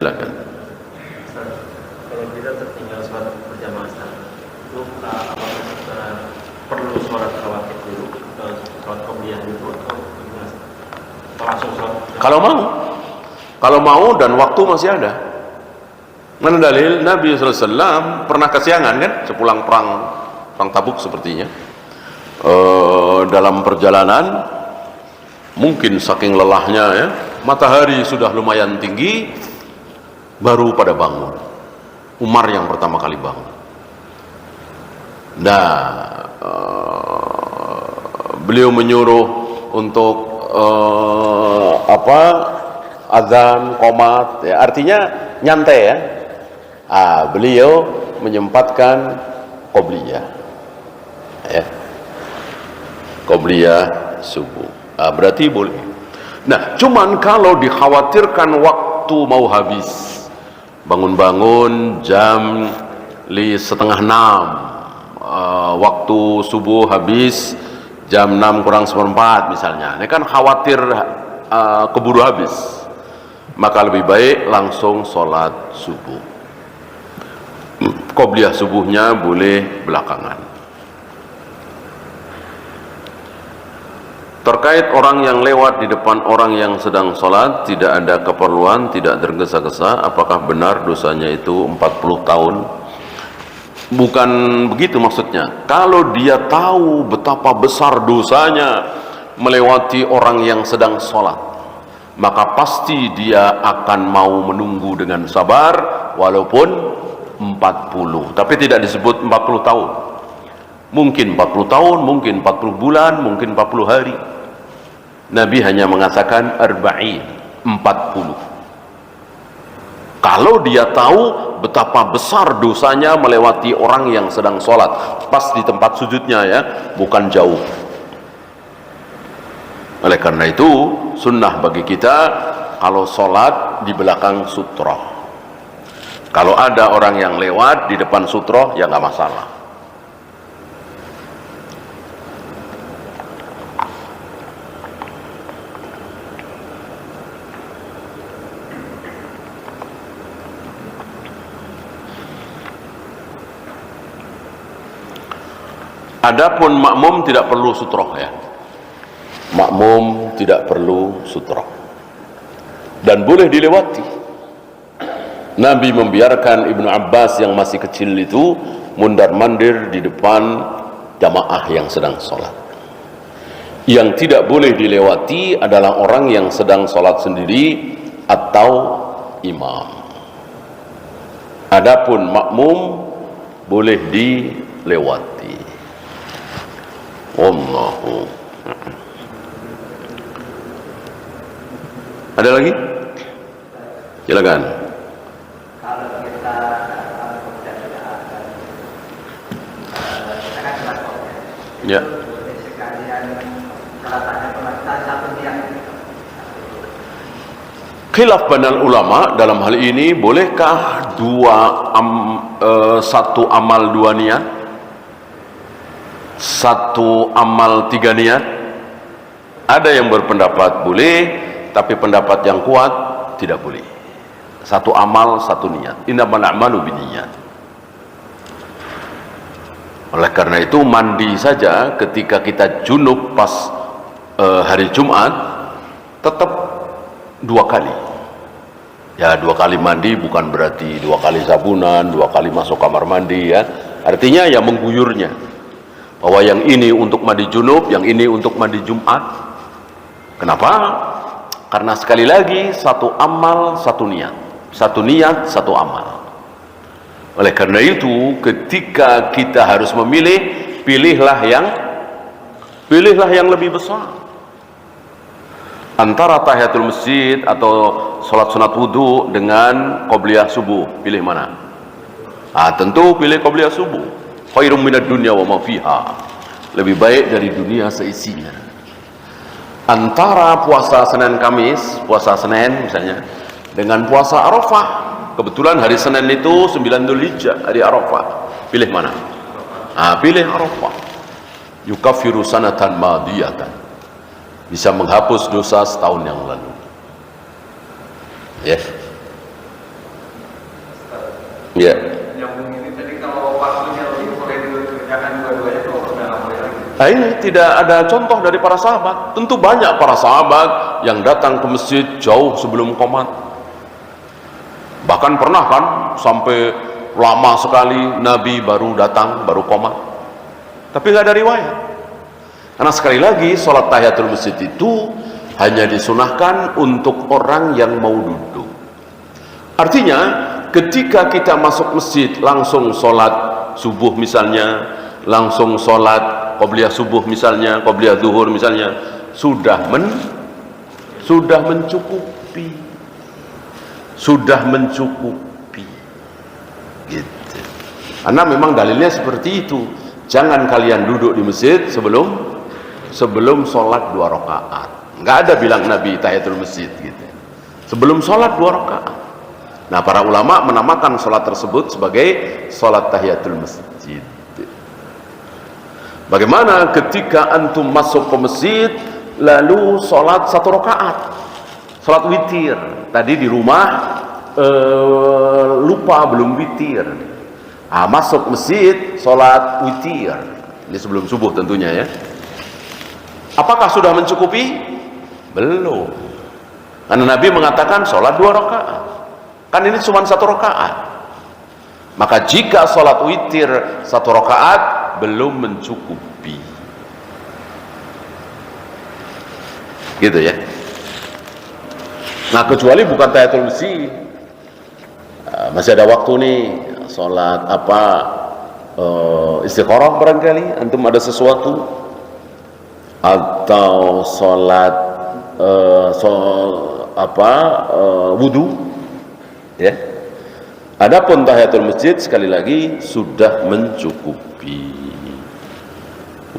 Silakan. Kalau kita tertinggal sholat berjamaah itu apakah kita perlu sholat rawatib dulu atau sholat qobliyah dulu atau gimana? Langsung sholat? Kalau mau dan waktu masih ada. Mana dalil Nabi SAW pernah kesiangan kan sepulang perang Tabuk sepertinya, dalam perjalanan mungkin saking lelahnya ya, matahari sudah lumayan tinggi baru pada bangun. Umar yang pertama kali bangun. Nah, beliau menyuruh untuk azan, qomat, ya, artinya nyantai ya. Beliau menyempatkan qobliyah, ya, qobliyah subuh. Berarti boleh. Nah, cuman kalau dikhawatirkan waktu mau habis, bangun-bangun jam 5:30, waktu subuh habis jam 6:04 misalnya, ini kan khawatir keburu habis, maka lebih baik langsung sholat subuh. Qobliyah subuhnya boleh belakangan. Terkait orang yang lewat di depan orang yang sedang sholat, tidak ada keperluan, tidak tergesa-gesa, apakah benar dosanya itu 40 tahun? Bukan begitu maksudnya. Kalau dia tahu betapa besar dosanya melewati orang yang sedang sholat, maka pasti dia akan mau menunggu dengan sabar walaupun 40, tapi tidak disebut 40 tahun. Mungkin 40 tahun, mungkin 40 bulan, mungkin 40 hari. Nabi hanya mengatakan 40. Kalau dia tahu betapa besar dosanya melewati orang yang sedang sholat, pas di tempat sujudnya ya, bukan jauh. Oleh karena itu, sunnah bagi kita kalau sholat di belakang sutroh. Kalau ada orang yang lewat di depan sutroh, ya nggak masalah. Adapun makmum tidak perlu sutroh ya. Makmum tidak perlu sutroh dan boleh dilewati. Nabi membiarkan Ibnu Abbas yang masih kecil itu mundar-mandir di depan jamaah yang sedang sholat. Yang tidak boleh dilewati adalah orang yang sedang sholat sendiri atau imam. Adapun makmum boleh dilewati. Wallahu. Ada lagi? Silakan. Kalau kita kan sholat Ya. sekalian kalau tanya pembahasan satu niat. Khilaf banal ulama dalam hal ini, bolehkah satu amal dua niat, satu amal tiga niat? Ada yang berpendapat boleh, tapi pendapat yang kuat tidak boleh. Satu amal satu niat. Innamal a'malu binniyat. Oleh karena itu mandi saja ketika kita junub pas hari Jumat tetap 2 kali. Ya, 2 kali mandi bukan berarti 2 kali sabunan, 2 kali masuk kamar mandi ya. Artinya ya mengguyurnya. Bahwa yang ini untuk mandi junub, yang ini untuk mandi Jumat. Kenapa? Karena sekali lagi satu amal satu niat. Satu niat satu amal. Oleh karena itu ketika kita harus memilih, pilihlah yang lebih besar. Antara tahiyatul masjid atau sholat sunat wudu dengan qobliyah subuh, pilih mana? Tentu pilih qobliyah subuh. Khairum minad dunya wa ma fiha. Lebih baik dari dunia seisinya. Antara puasa Senin Kamis, puasa Senin misalnya, dengan puasa Arafah. Kebetulan hari Senin itu 9 Dzulhijjah, hari Arafah. Pilih mana? Pilih Arafah. Yukaffiru sanatan madiyatan. Bisa menghapus dosa setahun yang lalu. Ya. Ya. Nyambung ini tadi kalau waktunya lebih boleh dikerjakan dua-duanya kalau udah nggak boleh lagi. Nah, ini tidak ada contoh dari para sahabat. Tentu banyak para sahabat yang datang ke masjid jauh sebelum qomat. Bahkan pernah kan sampai lama sekali Nabi baru datang, baru qomat. Tapi nggak ada riwayat. Karena sekali lagi sholat tahiyatul masjid itu hanya disunahkan untuk orang yang mau duduk. Artinya ketika kita masuk masjid langsung sholat subuh misalnya, langsung sholat qobliyah subuh misalnya, qobliyah zuhur misalnya, sudah mencukupi. Sudah mencukupi. Gitu. Karena memang dalilnya seperti itu. Jangan kalian duduk di masjid sebelum sholat 2 rakaat. Nggak ada bilang Nabi tahiyatul masjid gitu. Sebelum sholat 2 rakaat. Nah, para ulama menamakan sholat tersebut sebagai sholat tahiyatul masjid. Bagaimana ketika antum masuk ke masjid lalu sholat 1 rakaat, sholat witir. Tadi di rumah lupa belum witir. Masuk masjid sholat witir. Ini sebelum subuh tentunya ya. Apakah sudah mencukupi? Belum. Karena Nabi mengatakan sholat 2 rakaat. Kan ini cuma 1 rakaat. Maka jika sholat witir 1 rakaat belum mencukupi. Gitu ya. Nah, kecuali bukan tahiyatul masjid. Masih ada waktu nih, sholat apa, istikharah barangkali, antum ada sesuatu, atau sholat wudu, ya. Adapun tahiyatul masjid sekali lagi sudah mencukupi.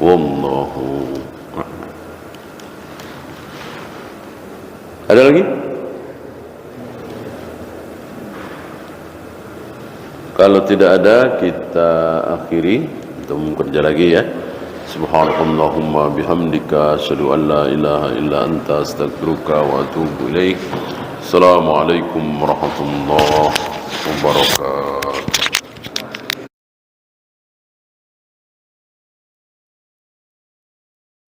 Wallahu. Ada lagi? Kalau tidak ada, kita akhiri. Kita kerja lagi ya. Subhanallahumma bihamdika asyhadu an la ilaha illa anta astaghfiruka wa atubu ilaik. Assalamualaikum warahmatullahi wabarakatuh.